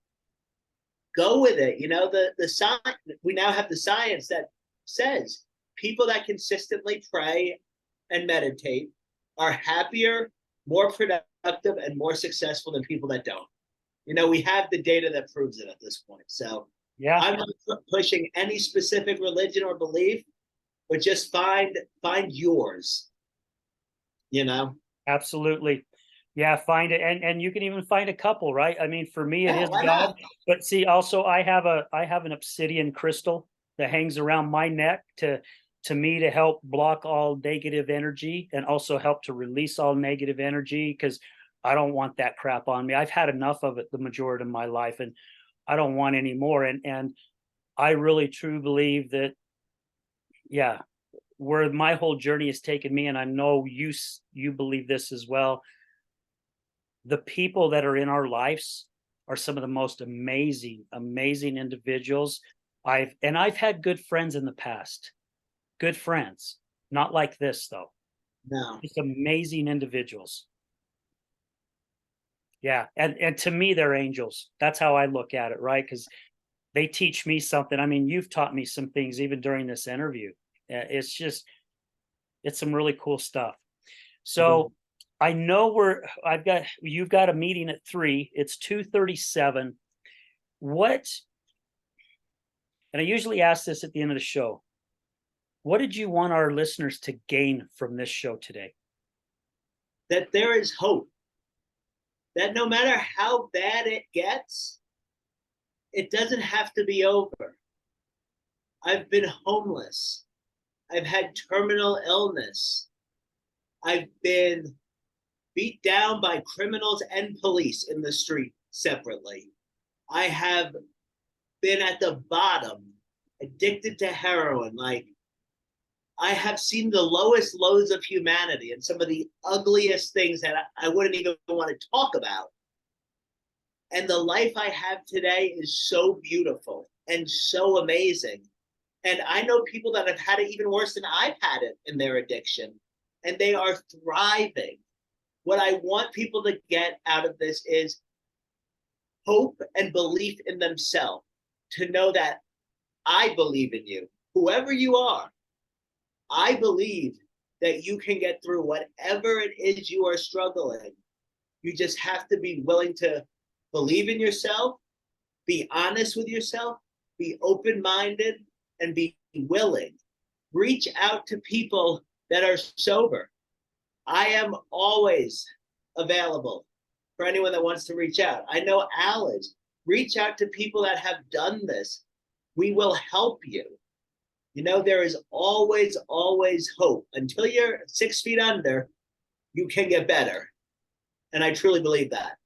go with it. You know, the science, we now have the science that says people that consistently pray and meditate are happier, more productive, and more successful than people that don't. You know, we have the data that proves it at this point. So yeah. I'm not pushing any specific religion or belief, but just find yours. You know. Absolutely. Yeah, find it, and you can even find a couple, right? I mean, for me, it Yeah, is why God, not? but see, also I have an obsidian crystal that hangs around my neck to me to help block all negative energy and also help to release all negative energy because I don't want that crap on me. I've had enough of it the majority of my life, and I don't want any more. And I really truly believe that, yeah, where my whole journey has taken me, and I know you believe this as well, the people that are in our lives are some of the most amazing individuals. I've had good friends in the past. Good friends. Not like this though. No. Just amazing individuals. Yeah. And to me they're angels. That's how I look at it, right? Cuz they teach me something. I mean, you've taught me some things even during this interview. It's some really cool stuff. So I know you've got a meeting at 3. It's 2:37. What, and I usually ask this at the end of the show, what did you want our listeners to gain from this show today? That there is hope. That no matter how bad it gets, it doesn't have to be over. I've been homeless. I've had terminal illness. I've been beat down by criminals and police in the street separately. I have been at the bottom, addicted to heroin. Like, I have seen the lowest lows of humanity and some of the ugliest things that I wouldn't even want to talk about. And the life I have today is so beautiful and so amazing. And I know people that have had it even worse than I've had it in their addiction, and they are thriving. what I want people to get out of this is hope and belief in themselves, to know that I believe in you, whoever you are. I believe that you can get through whatever it is you are struggling. You just have to be willing to believe in yourself, be honest with yourself, be open-minded, and be willing. Reach out to people that are sober. I am always available for anyone that wants to reach out. I know Al is. Reach out to people that have done this. We will help you. You know, there is always, always hope. Until you're 6 feet under, you can get better. And I truly believe that.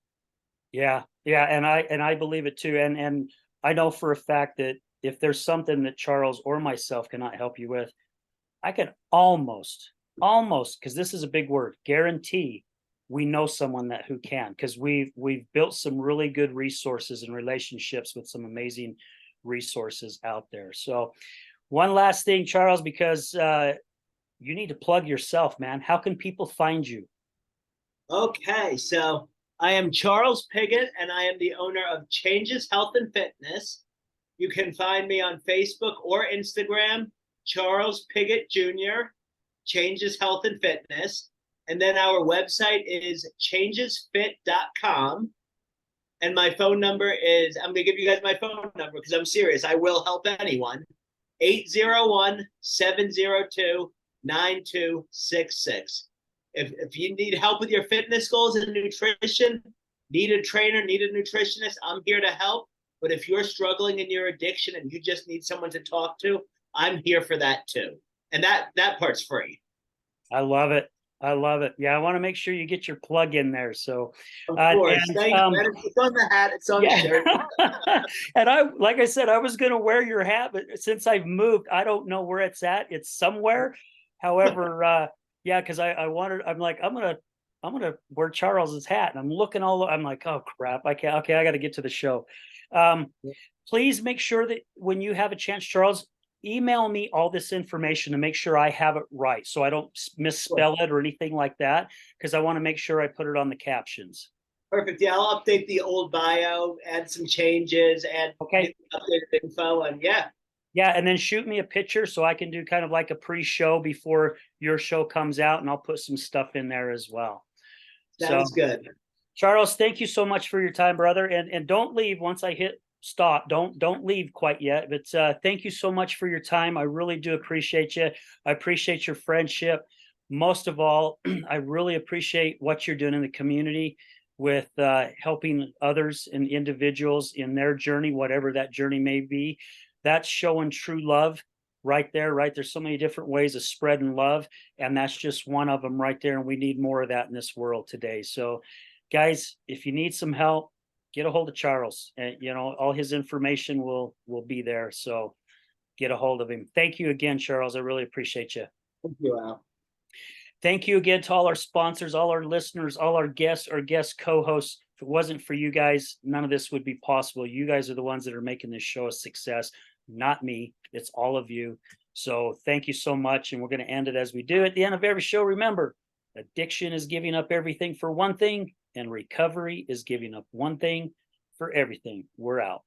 Yeah, yeah, and I believe it too. And I know for a fact that if there's something that Charles or myself cannot help you with, I can almost, because this is a big word, guarantee we know someone that who can, because we've built some really good resources and relationships with some amazing resources out there. So one last thing, Charles, because you need to plug yourself, man. How can people find you? Okay, so I am Charles Pigott, and I am the owner of Changes Health and Fitness. You can find me on Facebook or Instagram, Charles Pigott Jr., Changes Health and Fitness. And then our website is changesfit.com. And my phone number is, I'm going to give you guys my phone number because I'm serious. I will help anyone. 801-702-9266. If you need help with your fitness goals and nutrition, need a trainer, need a nutritionist, I'm here to help. But if you're struggling in your addiction and you just need someone to talk to, I'm here for that too. And that part's free. I love it. I love it. Yeah, I want to make sure you get your plug in there. So, Of course, thank you. It's on the hat. It's on the shirt. And like I said, I was going to wear your hat, but since I've moved, I don't know where it's at. It's somewhere. However, yeah, because I'm like, I'm gonna wear Charles's hat, and I'm looking all. I'm like, oh crap, I can't. Okay, I got to get to the show. Please make sure that when you have a chance, Charles, email me all this information to make sure I have it right, so I don't misspell it or anything like that, because I want to make sure I put it on the captions. Perfect. Yeah, I'll update the old bio, add some changes, add updated info, and yeah. Yeah, and then shoot me a picture so I can do kind of like a pre-show before your show comes out, and I'll put some stuff in there as well. Sounds good. Charles, thank you so much for your time, brother. And don't leave once I hit stop. Don't leave quite yet. But thank you so much for your time. I really do appreciate you. I appreciate your friendship. Most of all, I really appreciate what you're doing in the community with helping others and individuals in their journey, whatever that journey may be. That's showing true love right there, right? There's so many different ways of spreading love, and that's just one of them right there. And we need more of that in this world today. So, guys, if you need some help, get a hold of Charles. And you know, all his information will be there. So get a hold of him. Thank you again, Charles. I really appreciate you. Thank you, Al. Thank you again to all our sponsors, all our listeners, all our guest co-hosts. If it wasn't for you guys, none of this would be possible. You guys are the ones that are making this show a success, not me. It's all of you. So thank you so much. And we're going to end it as we do at the end of every show. Remember, addiction is giving up everything for one thing, and recovery is giving up one thing for everything. We're out.